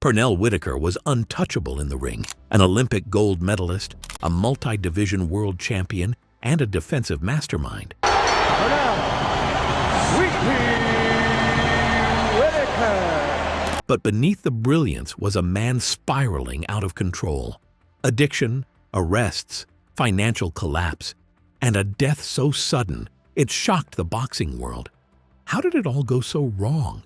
Pernell Whitaker was untouchable in the ring, an Olympic gold medalist, a multi-division world champion, and a defensive mastermind. Pernell Sweet Pea Whitaker. But beneath the brilliance was a man spiraling out of control. Addiction, arrests, financial collapse, and a death so sudden it shocked the boxing world. How did it all go so wrong?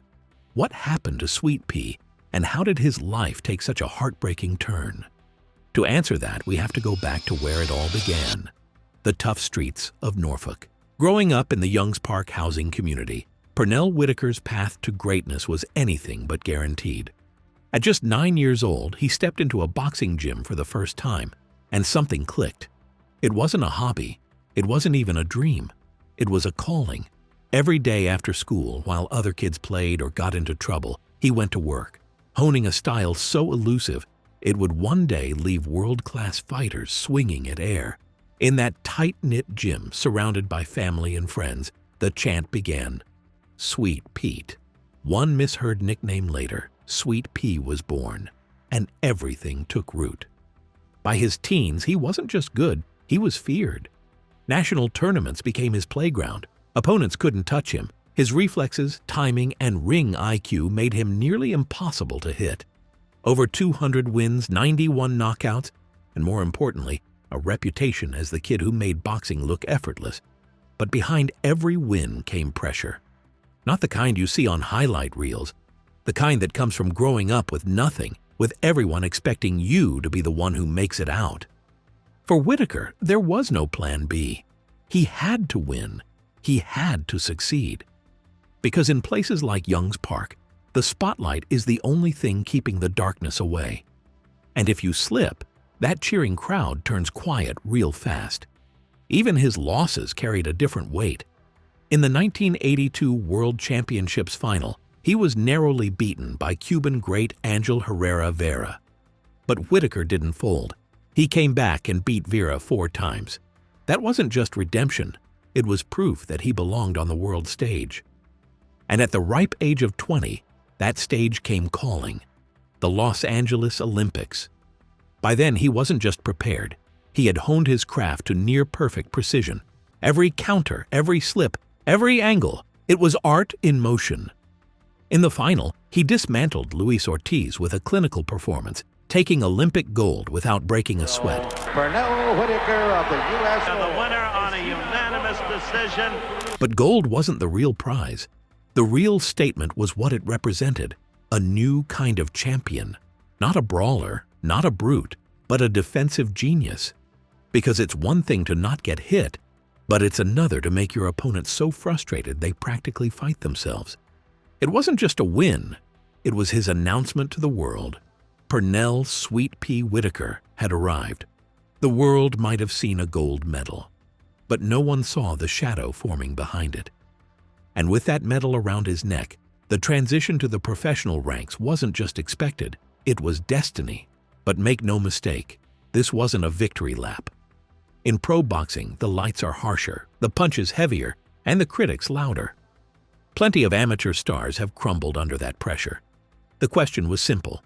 What happened to Sweet Pea, and how did his life take such a heartbreaking turn? To answer that, we have to go back to where it all began, the tough streets of Norfolk. Growing up in the Youngs Park housing community, Pernell Whitaker's path to greatness was anything but guaranteed. At just 9 years old, he stepped into a boxing gym for the first time, and something clicked. It wasn't a hobby. It wasn't even a dream. It was a calling. Every day after school, while other kids played or got into trouble, he went to work, honing a style so elusive it would one day leave world-class fighters swinging at air. In that tight-knit gym, surrounded by family and friends, the chant began, "Sweet Pete." One misheard nickname later, Sweet Pea was born, and everything took root. By his teens, he wasn't just good, he was feared. National tournaments became his playground. Opponents couldn't touch him. His reflexes, timing, and ring IQ made him nearly impossible to hit. Over 200 wins, 91 knockouts, and more importantly, a reputation as the kid who made boxing look effortless. But behind every win came pressure. Not the kind you see on highlight reels, the kind that comes from growing up with nothing, with everyone expecting you to be the one who makes it out. For Whitaker, there was no plan B. He had to win. He had to succeed. Because in places like Youngs Park, the spotlight is the only thing keeping the darkness away. And if you slip, that cheering crowd turns quiet real fast. Even his losses carried a different weight. In the 1982 World Championships final, he was narrowly beaten by Cuban great Angel Herrera Vera. But Whitaker didn't fold. He came back and beat Vera 4 times. That wasn't just redemption, it was proof that he belonged on the world stage. And at the ripe age of 20, that stage came calling, the Los Angeles Olympics. By then, he wasn't just prepared. He had honed his craft to near-perfect precision. Every counter, every slip, every angle, it was art in motion. In the final, he dismantled Luis Ortiz with a clinical performance, taking Olympic gold without breaking a sweat. Pernell Whitaker of the U.S. And the winner on a unanimous decision. But gold wasn't the real prize. The real statement was what it represented, a new kind of champion. Not a brawler, not a brute, but a defensive genius. Because it's one thing to not get hit, but it's another to make your opponent so frustrated they practically fight themselves. It wasn't just a win, it was his announcement to the world. Pernell Sweet Pea Whitaker had arrived. The world might have seen a gold medal, but no one saw the shadow forming behind it. And with that medal around his neck, the transition to the professional ranks wasn't just expected, it was destiny. But make no mistake, this wasn't a victory lap. In pro boxing, the lights are harsher, the punches heavier, and the critics louder. Plenty of amateur stars have crumbled under that pressure. The question was simple.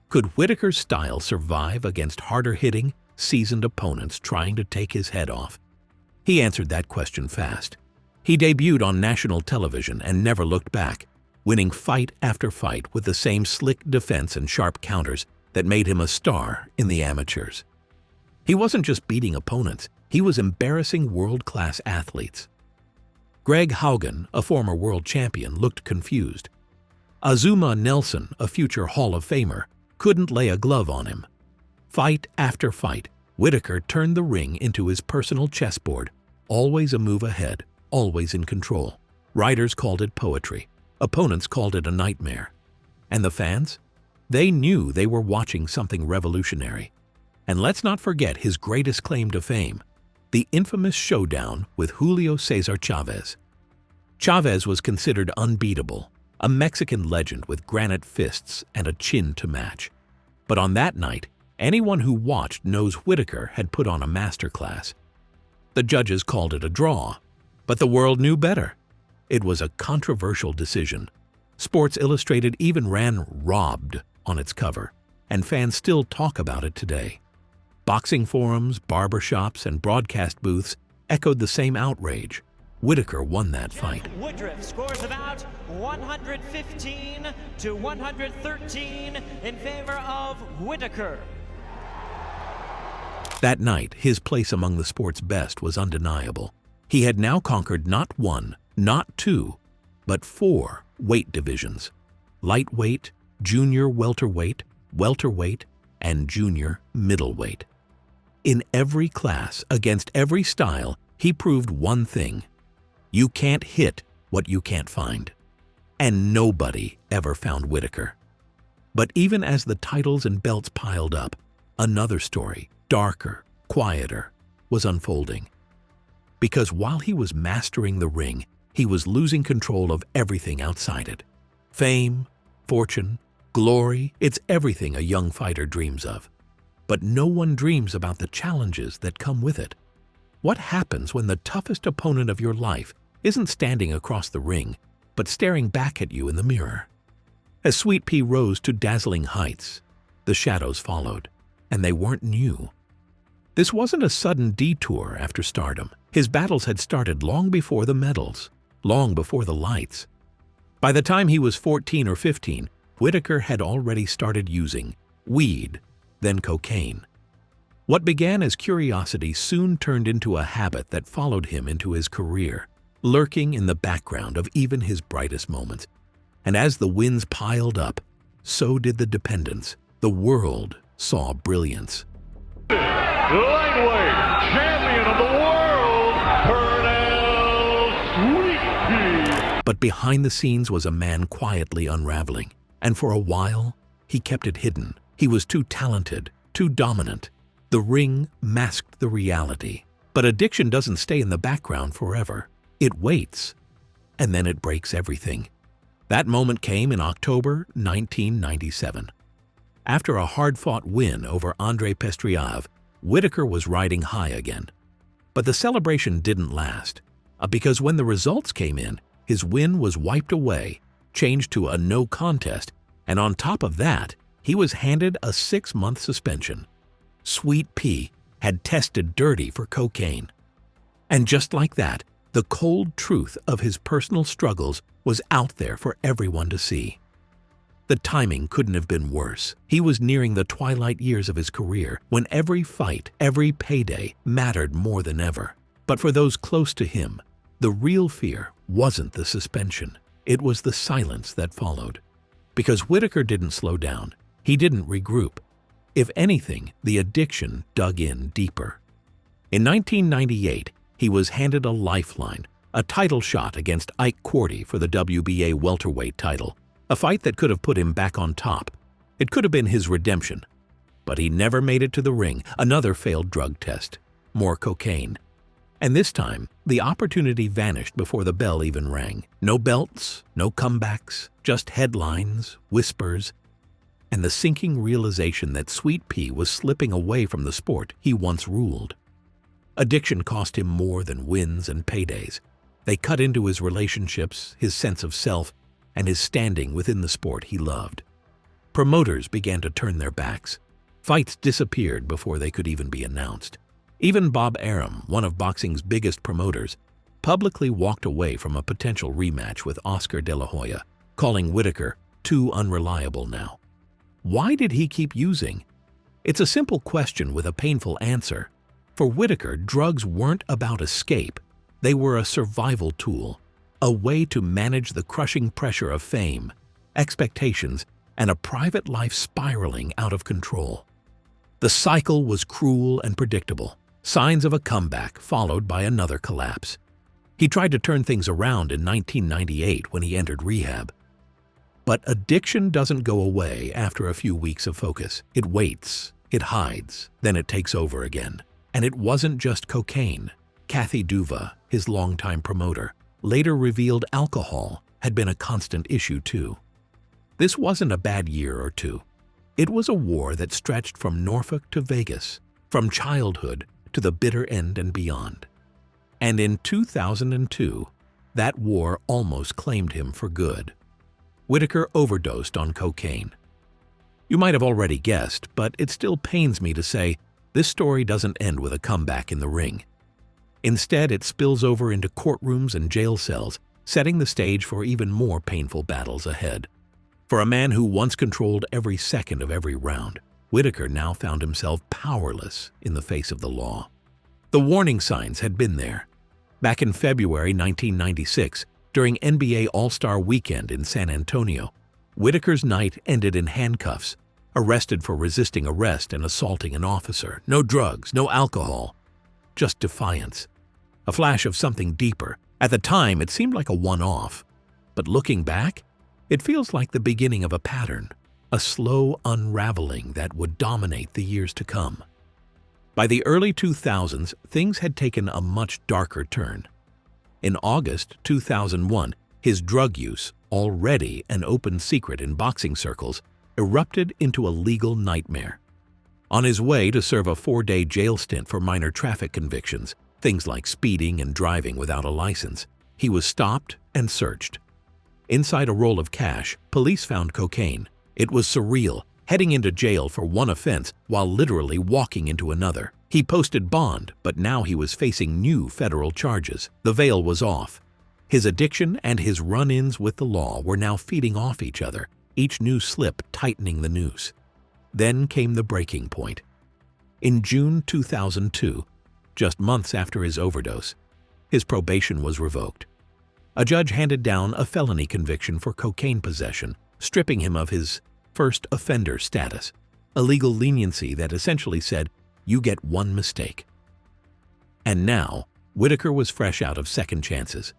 Could Whitaker's style survive against harder-hitting, seasoned opponents trying to take his head off? He answered that question fast. He debuted on national television and never looked back, winning fight after fight with the same slick defense and sharp counters that made him a star in the amateurs. He wasn't just beating opponents, he was embarrassing world-class athletes. Greg Haugen, a former world champion, looked confused. Azuma Nelson, a future Hall of Famer, couldn't lay a glove on him. Fight after fight, Whitaker turned the ring into his personal chessboard, always a move ahead, always in control. Writers called it poetry. Opponents called it a nightmare. And the fans? They knew they were watching something revolutionary. And let's not forget his greatest claim to fame, the infamous showdown with Julio Cesar Chavez. Chavez was considered unbeatable, a Mexican legend with granite fists and a chin to match. But on that night, anyone who watched knows Whitaker had put on a masterclass. The judges called it a draw, but the world knew better. It was a controversial decision. Sports Illustrated even ran "robbed" on its cover, and fans still talk about it today. Boxing forums, barbershops, and broadcast booths echoed the same outrage. Whitaker won that fight. Woodruff scores about 115 to 113 in favor of Whitaker. That night, his place among the sport's best was undeniable. He had now conquered not one, not two, but 4 weight divisions: lightweight, junior welterweight, welterweight, and junior middleweight. In every class, against every style, he proved one thing: you can't hit what you can't find. And nobody ever found Whitaker. But even as the titles and belts piled up, another story, darker, quieter, was unfolding. Because while he was mastering the ring, he was losing control of everything outside it. Fame, fortune, glory, it's everything a young fighter dreams of. But no one dreams about the challenges that come with it. What happens when the toughest opponent of your life isn't standing across the ring, but staring back at you in the mirror? As Sweet Pea rose to dazzling heights, the shadows followed, and they weren't new. This wasn't a sudden detour after stardom. His battles had started long before the medals, long before the lights. By the time he was 14 or 15, Whitaker had already started using weed, then cocaine. What began as curiosity soon turned into a habit that followed him into his career, lurking in the background of even his brightest moments. And as the wins piled up, so did the dependence. The world saw brilliance. Lightweight champion of the world, Pernell Sweet Pea. But behind the scenes was a man quietly unraveling, and for a while, he kept it hidden. He was too talented, too dominant. The ring masked the reality. But addiction doesn't stay in the background forever. It waits, and then it breaks everything. That moment came in October 1997. After a hard-fought win over Andrei Pestriaev, Whitaker was riding high again. But the celebration didn't last, because when the results came in, his win was wiped away, changed to a no contest, and on top of that, he was handed a 6-month suspension. Sweet Pea had tested dirty for cocaine. And just like that, the cold truth of his personal struggles was out there for everyone to see. The timing couldn't have been worse. He was nearing the twilight years of his career, when every fight, every payday mattered more than ever. But for those close to him, the real fear wasn't the suspension. It was the silence that followed. Because Whitaker didn't slow down. He didn't regroup. If anything, the addiction dug in deeper. In 1998, he was handed a lifeline, a title shot against Ike Quartey for the WBA welterweight title, a fight that could have put him back on top. It could have been his redemption. But he never made it to the ring. Another failed drug test. More cocaine. And this time, the opportunity vanished before the bell even rang. No belts, no comebacks, just headlines, whispers, and the sinking realization that Sweet Pea was slipping away from the sport he once ruled. Addiction cost him more than wins and paydays. They cut into his relationships, his sense of self, and his standing within the sport he loved. Promoters began to turn their backs. Fights disappeared before they could even be announced. Even Bob Arum, one of boxing's biggest promoters, publicly walked away from a potential rematch with Oscar De La Hoya, calling Whitaker too unreliable now. Why did he keep using? It's a simple question with a painful answer. For Whitaker, drugs weren't about escape. They were a survival tool, a way to manage the crushing pressure of fame, expectations, and a private life spiraling out of control. The cycle was cruel and predictable. Signs of a comeback followed by another collapse. He tried to turn things around in 1998 when he entered rehab. But addiction doesn't go away after a few weeks of focus. It waits, it hides, then it takes over again. And it wasn't just cocaine. Kathy Duva, his longtime promoter, later revealed alcohol had been a constant issue too. This wasn't a bad year or two. It was a war that stretched from Norfolk to Vegas, from childhood to the bitter end and beyond. And in 2002, that war almost claimed him for good. Whitaker overdosed on cocaine. You might have already guessed, but it still pains me to say this story doesn't end with a comeback in the ring. Instead, it spills over into courtrooms and jail cells, setting the stage for even more painful battles ahead. For a man who once controlled every second of every round, Whitaker now found himself powerless in the face of the law. The warning signs had been there. Back in February 1996, during NBA All-Star Weekend in San Antonio, Whitaker's night ended in handcuffs, arrested for resisting arrest and assaulting an officer. No drugs, no alcohol, just defiance. A flash of something deeper. At the time, it seemed like a one-off. But looking back, it feels like the beginning of a pattern, a slow unraveling that would dominate the years to come. By the early 2000s, things had taken a much darker turn. In August 2001, his drug use, already an open secret in boxing circles, erupted into a legal nightmare. On his way to serve a 4-day jail stint for minor traffic convictions, things like speeding and driving without a license, he was stopped and searched. Inside a roll of cash, police found cocaine. It was surreal, heading into jail for one offense while literally walking into another. He posted bond, but now he was facing new federal charges. The veil was off. His addiction and his run-ins with the law were now feeding off each other, each new slip tightening the noose. Then came the breaking point. In June 2002, just months after his overdose, his probation was revoked. A judge handed down a felony conviction for cocaine possession, stripping him of his first offender status, a legal leniency that essentially said, you get one mistake. And now, Whitaker was fresh out of second chances.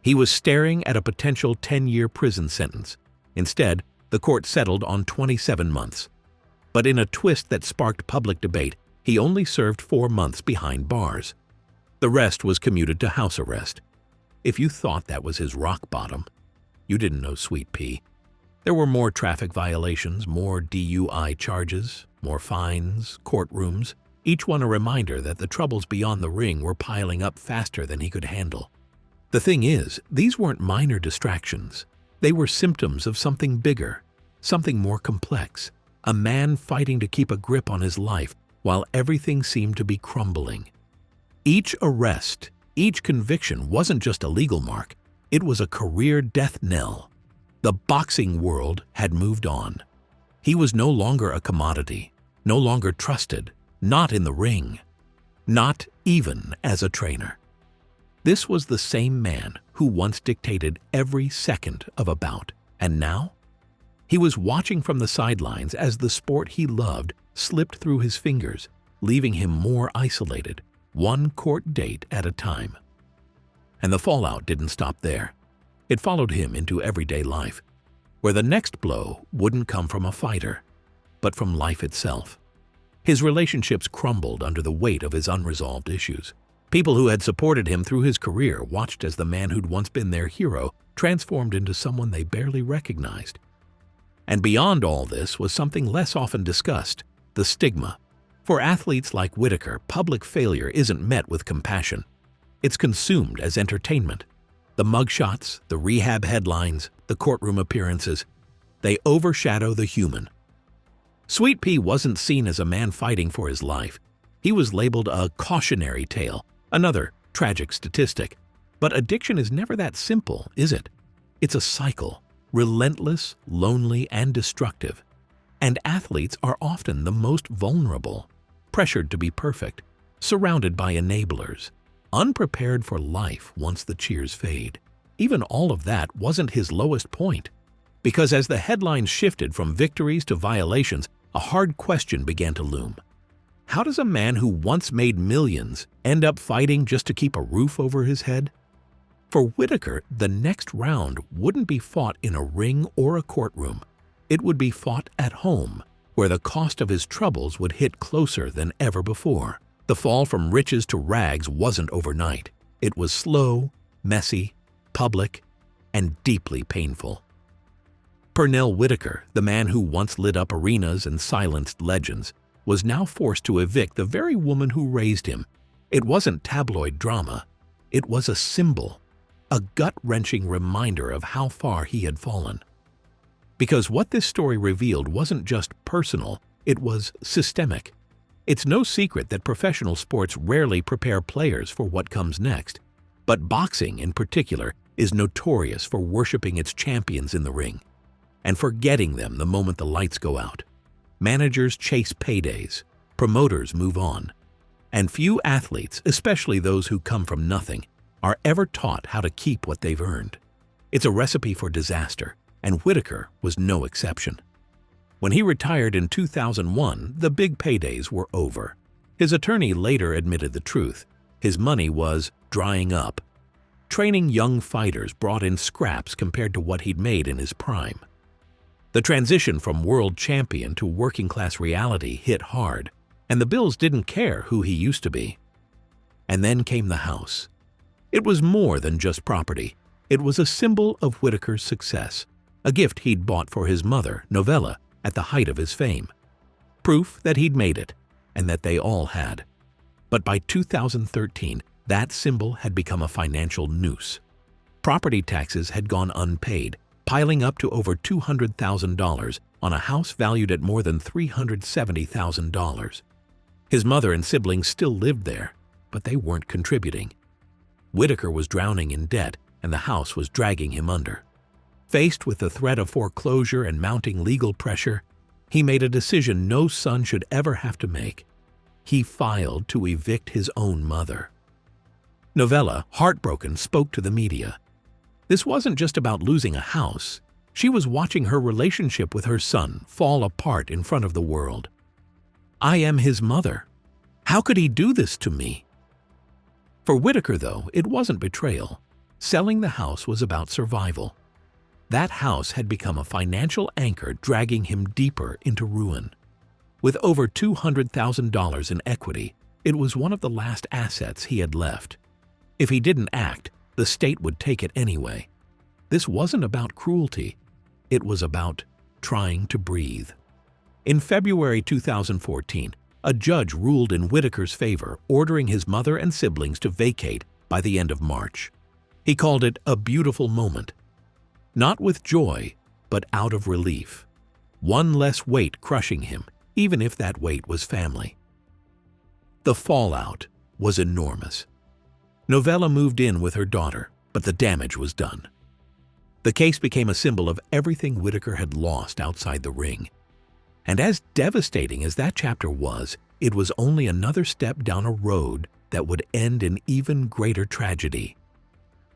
He was staring at a potential 10-year prison sentence. Instead, the court settled on 27 months. But in a twist that sparked public debate, he only served 4 months behind bars. The rest was commuted to house arrest. If you thought that was his rock bottom, you didn't know Sweet Pea. There were more traffic violations, more DUI charges, more fines, courtrooms, each one a reminder that the troubles beyond the ring were piling up faster than he could handle. The thing is, these weren't minor distractions. They were symptoms of something bigger, something more complex. A man fighting to keep a grip on his life while everything seemed to be crumbling. Each arrest, each conviction wasn't just a legal mark, it was a career death knell. The boxing world had moved on. He was no longer a commodity, no longer trusted, not in the ring, not even as a trainer. This was the same man who once dictated every second of a bout, and now? He was watching from the sidelines as the sport he loved slipped through his fingers, leaving him more isolated, one court date at a time. And the fallout didn't stop there. It followed him into everyday life, where the next blow wouldn't come from a fighter, but from life itself. His relationships crumbled under the weight of his unresolved issues. People who had supported him through his career watched as the man who'd once been their hero transformed into someone they barely recognized. And beyond all this was something less often discussed, the stigma. For athletes like Whitaker, public failure isn't met with compassion. It's consumed as entertainment. The mugshots, the rehab headlines, the courtroom appearances, they overshadow the human. Sweet Pea wasn't seen as a man fighting for his life. He was labeled a cautionary tale, another tragic statistic. But addiction is never that simple, is it? It's a cycle, relentless, lonely, and destructive. And athletes are often the most vulnerable, pressured to be perfect, surrounded by enablers, unprepared for life once the cheers fade. Even all of that wasn't his lowest point. Because as the headlines shifted from victories to violations, a hard question began to loom. How does a man who once made millions end up fighting just to keep a roof over his head? For Whitaker, the next round wouldn't be fought in a ring or a courtroom. It would be fought at home, where the cost of his troubles would hit closer than ever before. The fall from riches to rags wasn't overnight. It was slow, messy, public, and deeply painful. Pernell Whitaker, the man who once lit up arenas and silenced legends, was now forced to evict the very woman who raised him. It wasn't tabloid drama. It was a symbol, a gut-wrenching reminder of how far he had fallen. Because what this story revealed wasn't just personal, it was systemic. It's no secret that professional sports rarely prepare players for what comes next, but boxing in particular is notorious for worshiping its champions in the ring and forgetting them the moment the lights go out. Managers chase paydays, promoters move on, and few athletes, especially those who come from nothing, are ever taught how to keep what they've earned. It's a recipe for disaster, and Whitaker was no exception. When he retired in 2001, the big paydays were over. His attorney later admitted the truth. His money was drying up. Training young fighters brought in scraps compared to what he'd made in his prime. The transition from world champion to working-class reality hit hard, and the Bills didn't care who he used to be. And then came the house. It was more than just property. It was a symbol of Whitaker's success, a gift he'd bought for his mother, Novella, at the height of his fame. Proof that he'd made it, and that they all had. But by 2013, that symbol had become a financial noose. Property taxes had gone unpaid, piling up to over $200,000 on a house valued at more than $370,000. His mother and siblings still lived there, but they weren't contributing. Whitaker was drowning in debt, and the house was dragging him under. Faced with the threat of foreclosure and mounting legal pressure, he made a decision no son should ever have to make. He filed to evict his own mother. Novella, heartbroken, spoke to the media. This wasn't just about losing a house. She was watching her relationship with her son fall apart in front of the world. "I am his mother. How could he do this to me?" For Whitaker, though, it wasn't betrayal. Selling the house was about survival. That house had become a financial anchor dragging him deeper into ruin. With over $200,000 in equity, it was one of the last assets he had left. If he didn't act, the state would take it anyway. This wasn't about cruelty. It was about trying to breathe. In February 2014, a judge ruled in Whitaker's favor, ordering his mother and siblings to vacate by the end of March. He called it a beautiful moment. Not with joy, but out of relief. One less weight crushing him, even if that weight was family. The fallout was enormous. Novella moved in with her daughter, but the damage was done. The case became a symbol of everything Whitaker had lost outside the ring. And as devastating as that chapter was, it was only another step down a road that would end in even greater tragedy.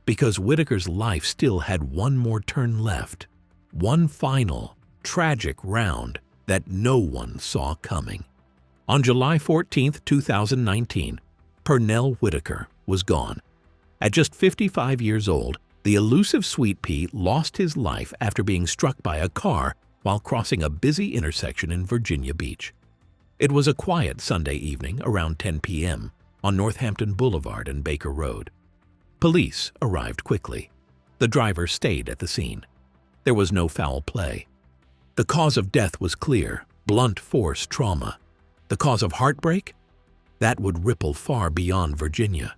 Because Whitaker's life still had one more turn left, one final, tragic round that no one saw coming. On July 14, 2019, Pernell Whitaker was gone. At just 55 years old, the elusive Sweet Pea lost his life after being struck by a car while crossing a busy intersection in Virginia Beach. It was a quiet Sunday evening around 10 p.m. on Northampton Boulevard and Baker Road. Police arrived quickly. The driver stayed at the scene. There was no foul play. The cause of death was clear: blunt force trauma. The cause of heartbreak? That would ripple far beyond Virginia.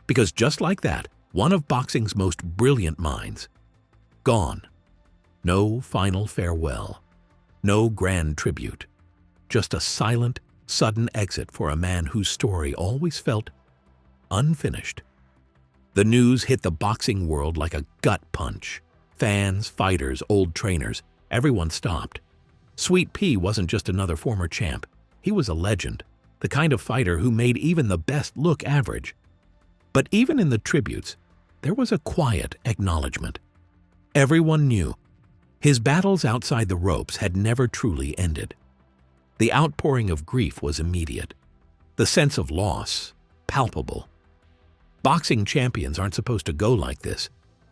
Because just like that, one of boxing's most brilliant minds, gone. No final farewell. No grand tribute. Just a silent, sudden exit for a man whose story always felt unfinished. The news hit the boxing world like a gut punch. Fans, fighters, old trainers, everyone stopped. Sweet Pea wasn't just another former champ. He was a legend, the kind of fighter who made even the best look average. But even in the tributes, there was a quiet acknowledgement. Everyone knew his battles outside the ropes had never truly ended. The outpouring of grief was immediate. The sense of loss, palpable. Boxing champions aren't supposed to go like this.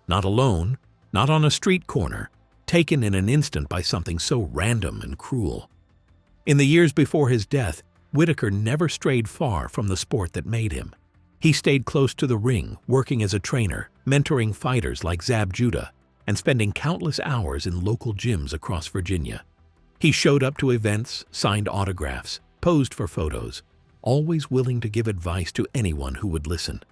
Not alone, not on a street corner, taken in an instant by something so random and cruel. In the years before his death, Whitaker never strayed far from the sport that made him. He stayed close to the ring, working as a trainer, mentoring fighters like Zab Judah, and spending countless hours in local gyms across Virginia. He showed up to events, signed autographs, posed for photos, always willing to give advice to anyone who would listen.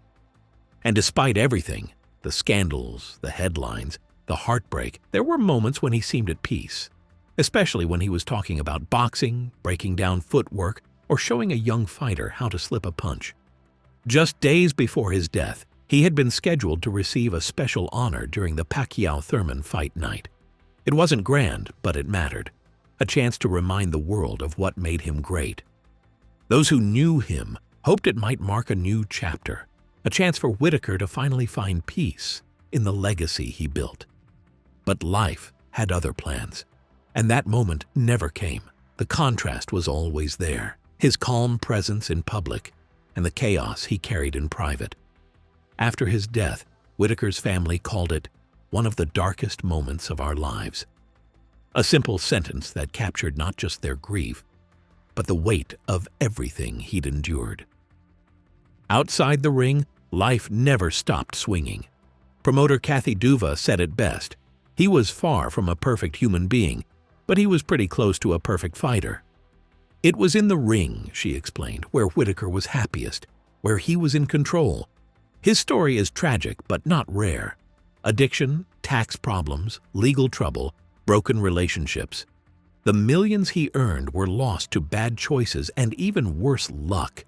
And despite everything, the scandals, the headlines, the heartbreak, there were moments when he seemed at peace, especially when he was talking about boxing, breaking down footwork, or showing a young fighter how to slip a punch. Just days before his death, he had been scheduled to receive a special honor during the Pacquiao-Thurman fight night. It wasn't grand, but it mattered. A chance to remind the world of what made him great. Those who knew him hoped it might mark a new chapter, a chance for Whitaker to finally find peace in the legacy he built. But life had other plans, and that moment never came. The contrast was always there, his calm presence in public and the chaos he carried in private. After his death, Whitaker's family called it one of the darkest moments of our lives. A simple sentence that captured not just their grief, but the weight of everything he'd endured. Outside the ring, life never stopped swinging. Promoter Kathy Duva said it best. He was far from a perfect human being, but he was pretty close to a perfect fighter. It was in the ring, she explained, where Whitaker was happiest, where he was in control. His story is tragic, but not rare. Addiction, tax problems, legal trouble, broken relationships. The millions he earned were lost to bad choices and even worse luck.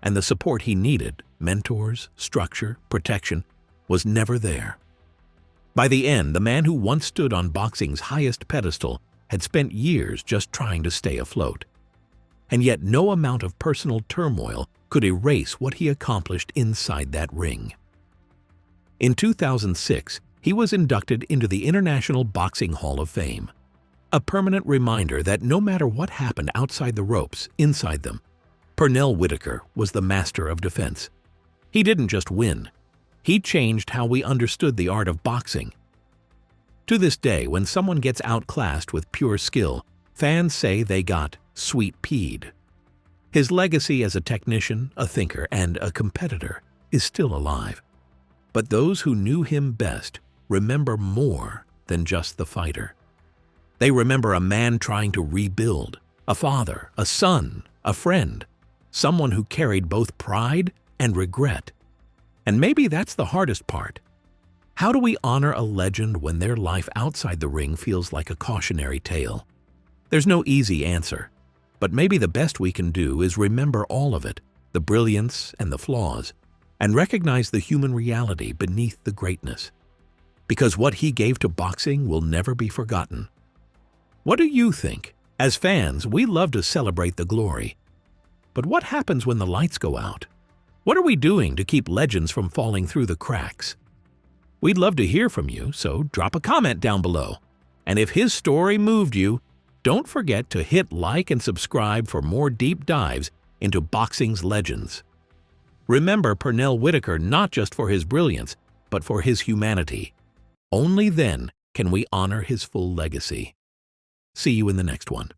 And the support he needed, mentors, structure, protection, was never there. By the end, the man who once stood on boxing's highest pedestal had spent years just trying to stay afloat. And yet no amount of personal turmoil could erase what he accomplished inside that ring. In 2006, he was inducted into the International Boxing Hall of Fame, a permanent reminder that no matter what happened outside the ropes, inside them, Pernell Whitaker was the master of defense. He didn't just win. He changed how we understood the art of boxing. To this day, when someone gets outclassed with pure skill, fans say they got sweet pea'd. His legacy as a technician, a thinker, and a competitor is still alive. But those who knew him best remember more than just the fighter. They remember a man trying to rebuild, a father, a son, a friend, someone who carried both pride and regret. And maybe that's the hardest part. How do we honor a legend when their life outside the ring feels like a cautionary tale? There's no easy answer, but maybe the best we can do is remember all of it, the brilliance and the flaws, and recognize the human reality beneath the greatness. Because what he gave to boxing will never be forgotten. What do you think? As fans, we love to celebrate the glory. But what happens when the lights go out? What are we doing to keep legends from falling through the cracks? We'd love to hear from you, so drop a comment down below. And if his story moved you, don't forget to hit like and subscribe for more deep dives into boxing's legends. Remember Pernell Whitaker not just for his brilliance, but for his humanity. Only then can we honor his full legacy. See you in the next one.